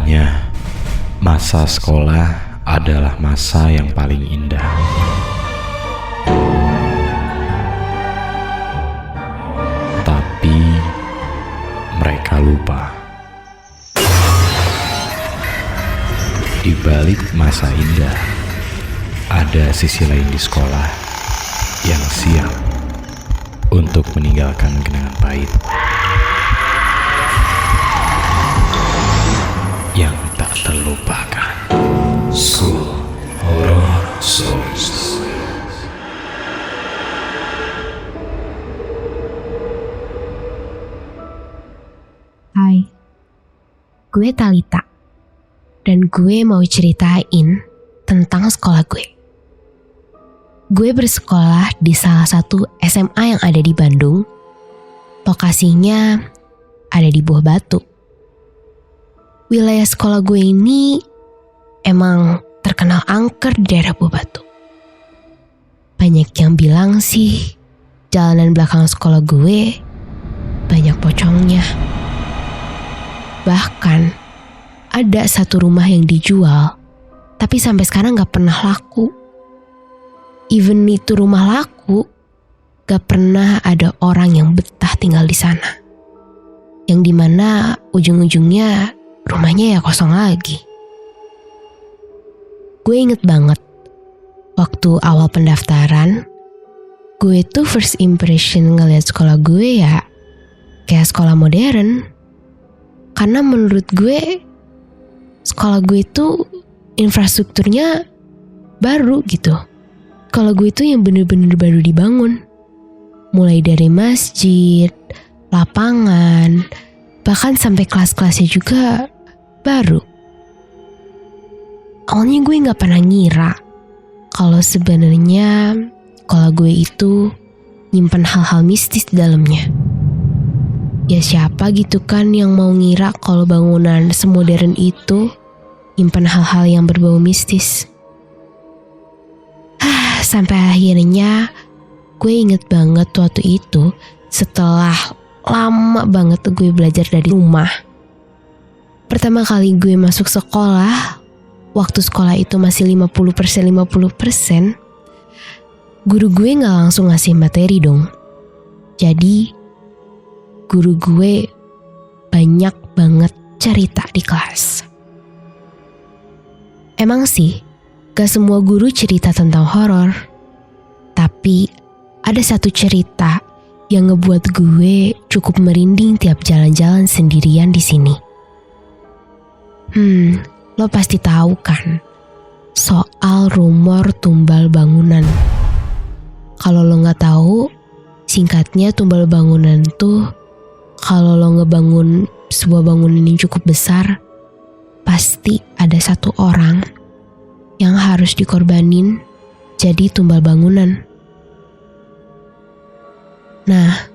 Katanya, masa sekolah adalah masa yang paling indah. Tapi mereka lupa. Di balik masa indah, ada sisi lain di sekolah yang siap untuk meninggalkan kenangan pahit yang tak terlupakan. School Horror Stories. Hai, gue Talita, dan gue mau ceritain tentang sekolah gue. Gue bersekolah di salah satu SMA yang ada di Bandung. Lokasinya ada di Buah Batu. Wilayah sekolah gue ini emang terkenal angker di daerah Buah Batu. Banyak yang bilang sih, jalanan belakang sekolah gue banyak pocongnya. Bahkan ada satu rumah yang dijual, tapi sampai sekarang gak pernah laku. Even itu rumah laku, gak pernah ada orang yang betah tinggal di sana. Yang dimana ujung-ujungnya rumahnya ya kosong lagi. Gue inget banget, waktu awal pendaftaran, gue tuh first impression ngeliat sekolah gue ya kayak sekolah modern. Karena menurut gue, sekolah gue tuh infrastrukturnya baru gitu. Sekolah gue tuh yang bener-bener baru dibangun. Mulai dari masjid, lapangan, bahkan sampai kelas-kelasnya juga baru. Awalnya gue gak pernah ngira kalau sebenarnya sekolah gue itu nyimpen hal-hal mistis di dalamnya. Ya siapa gitu kan yang mau ngira kalau bangunan semodern itu nyimpen hal-hal yang berbau mistis. Sampai akhirnya gue inget banget waktu itu setelah lama banget gue belajar dari rumah. Pertama kali gue masuk sekolah, waktu sekolah itu masih 50% guru gue gak langsung ngasih materi dong. Jadi guru gue banyak banget cerita di kelas. Emang sih gak semua guru cerita tentang horor, tapi ada satu cerita yang ngebuat gue cukup merinding tiap jalan-jalan sendirian di sini. Lo pasti tahu kan soal rumor tumbal bangunan. Kalau lo nggak tahu, singkatnya tumbal bangunan tuh kalau lo ngebangun sebuah bangunan yang cukup besar, pasti ada satu orang yang harus dikorbanin jadi tumbal bangunan. Nah,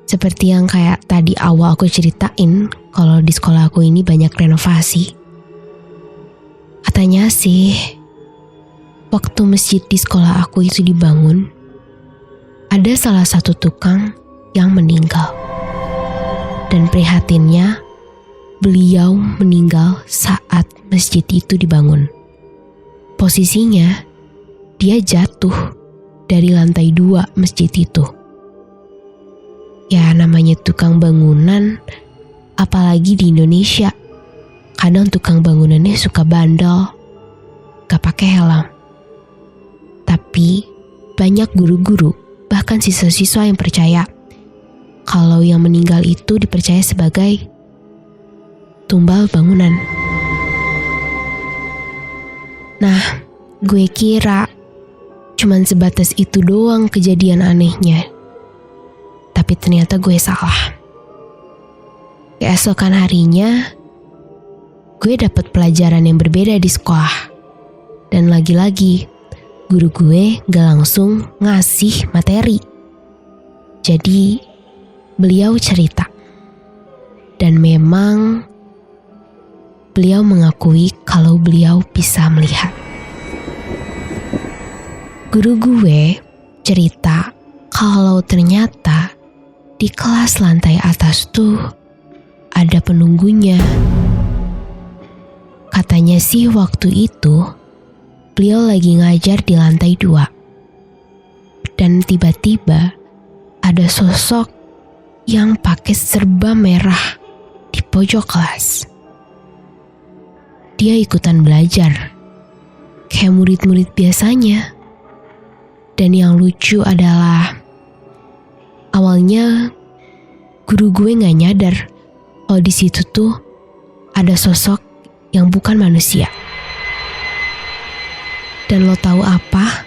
seperti yang kayak tadi awal aku ceritain, kalau di sekolah aku ini banyak renovasi. Katanya sih, waktu masjid di sekolah aku itu dibangun, ada salah satu tukang yang meninggal. Dan prihatinnya, beliau meninggal saat masjid itu dibangun. Posisinya, dia jatuh dari lantai 2 masjid itu. Ya namanya tukang bangunan, apalagi di Indonesia. Kadang tukang bangunannya suka bandel, gak pakai helm. Tapi banyak guru-guru, bahkan siswa-siswa yang percaya kalau yang meninggal itu dipercaya sebagai tumbal bangunan. Nah, gue kira cuman sebatas itu doang kejadian anehnya. Tapi ternyata gue salah. Keesokan harinya, gue dapat pelajaran yang berbeda di sekolah. Dan lagi-lagi, guru gue gak langsung ngasih materi. Jadi, beliau cerita. Dan memang, beliau mengakui kalau beliau bisa melihat. Guru gue cerita kalau ternyata di kelas lantai atas tuh ada penunggunya. Katanya sih waktu itu beliau lagi ngajar di lantai 2. Dan tiba-tiba ada sosok yang pakai serba merah di pojok kelas. Dia ikutan belajar, kayak murid-murid biasanya. Dan yang lucu adalah, awalnya guru gue gak nyadar kalau di situ tuh ada sosok yang bukan manusia. Dan lo tahu apa?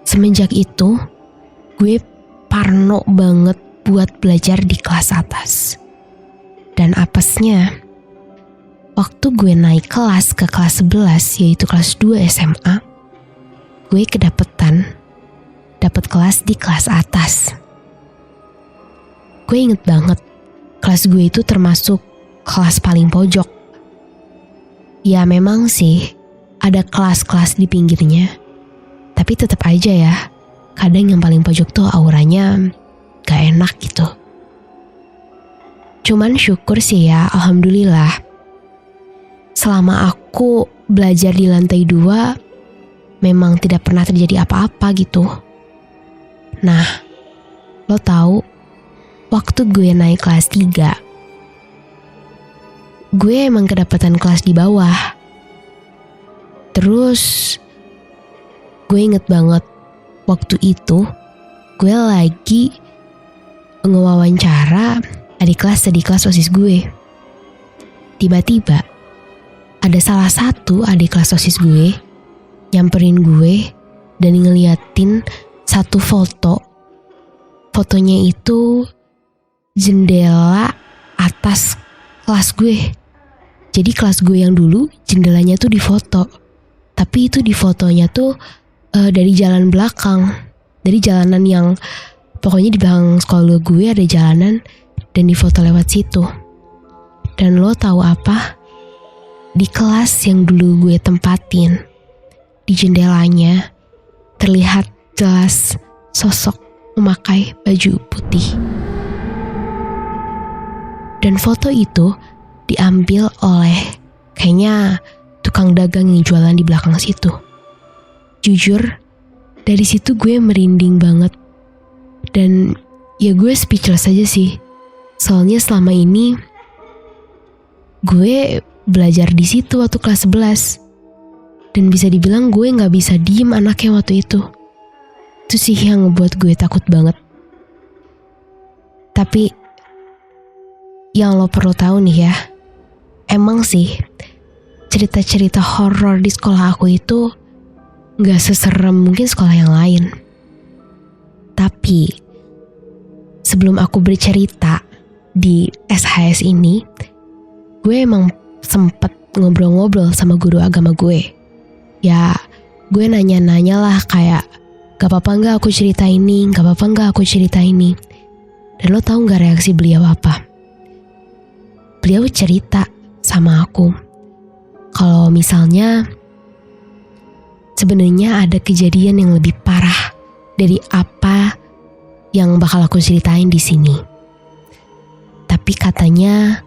Semenjak itu, gue parno banget buat belajar di kelas atas. Dan apesnya, waktu gue naik kelas ke kelas 11, yaitu kelas 2 SMA, gue kedapetan dapat kelas di kelas atas. Gue inget banget, kelas gue itu termasuk kelas paling pojok. Ya memang sih, ada kelas-kelas di pinggirnya. Tapi tetap aja ya, kadang yang paling pojok tuh auranya gak enak gitu. Cuman syukur sih ya, alhamdulillah. Selama aku belajar di lantai 2, memang tidak pernah terjadi apa-apa gitu. Nah, lo tahu, waktu gue naik kelas 3, gue emang kedapatan kelas di bawah. Terus gue inget banget waktu itu gue lagi ngewawancara adik kelas OSIS gue. Tiba-tiba ada salah satu adik kelas OSIS gue nyamperin gue dan ngeliatin satu foto. Fotonya itu jendela atas kelas gue. Jadi kelas gue yang dulu jendelanya tuh difoto. Tapi itu di fotonya tuh dari jalan belakang. Dari jalanan yang pokoknya di belakang sekolah gue ada jalanan dan difoto lewat situ. Dan lo tahu apa? Di kelas yang dulu gue tempatin, di jendelanya terlihat jelas sosok memakai baju putih. Dan foto itu diambil oleh kayaknya tukang dagang yang jualan di belakang situ. Jujur, dari situ gue merinding banget. Dan ya gue speechless aja sih. Soalnya selama ini gue belajar di situ waktu kelas 11. Dan bisa dibilang gue gak bisa diem anaknya waktu itu. Itu sih yang ngebuat gue takut banget. Tapi yang lo perlu tahu nih ya, emang sih cerita-cerita horor di sekolah aku itu gak seserem mungkin sekolah yang lain. Tapi sebelum aku bercerita di SHS ini, gue emang sempet ngobrol-ngobrol sama guru agama gue. Ya gue nanya-nanya lah kayak, gak apa-apa gak aku cerita ini, gak apa-apa gak aku cerita ini. Dan lo tahu gak reaksi beliau apa? Beliau cerita sama aku kalau misalnya sebenarnya ada kejadian yang lebih parah dari apa yang bakal aku ceritain di sini. Tapi katanya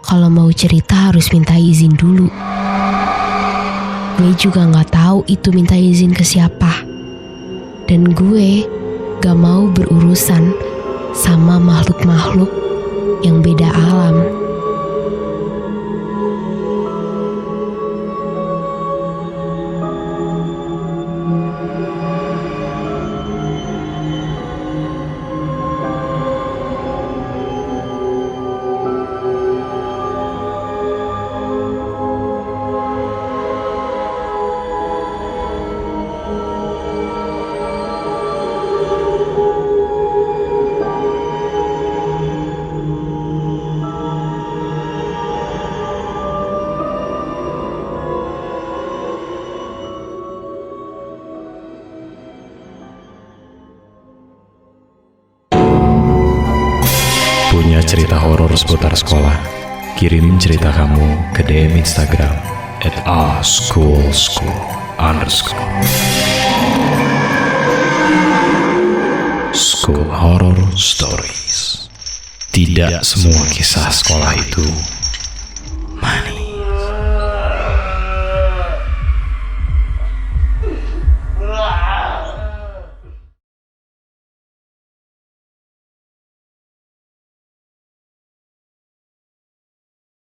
kalau mau cerita harus minta izin dulu. Gue juga gak tahu itu minta izin ke siapa. Dan gue gak mau berurusan sama makhluk-makhluk yang beda alam. Punya cerita horor seputar sekolah? Kirim cerita kamu ke DM Instagram @aschoolschool_. School Horror Stories. Tidak semua kisah sekolah itu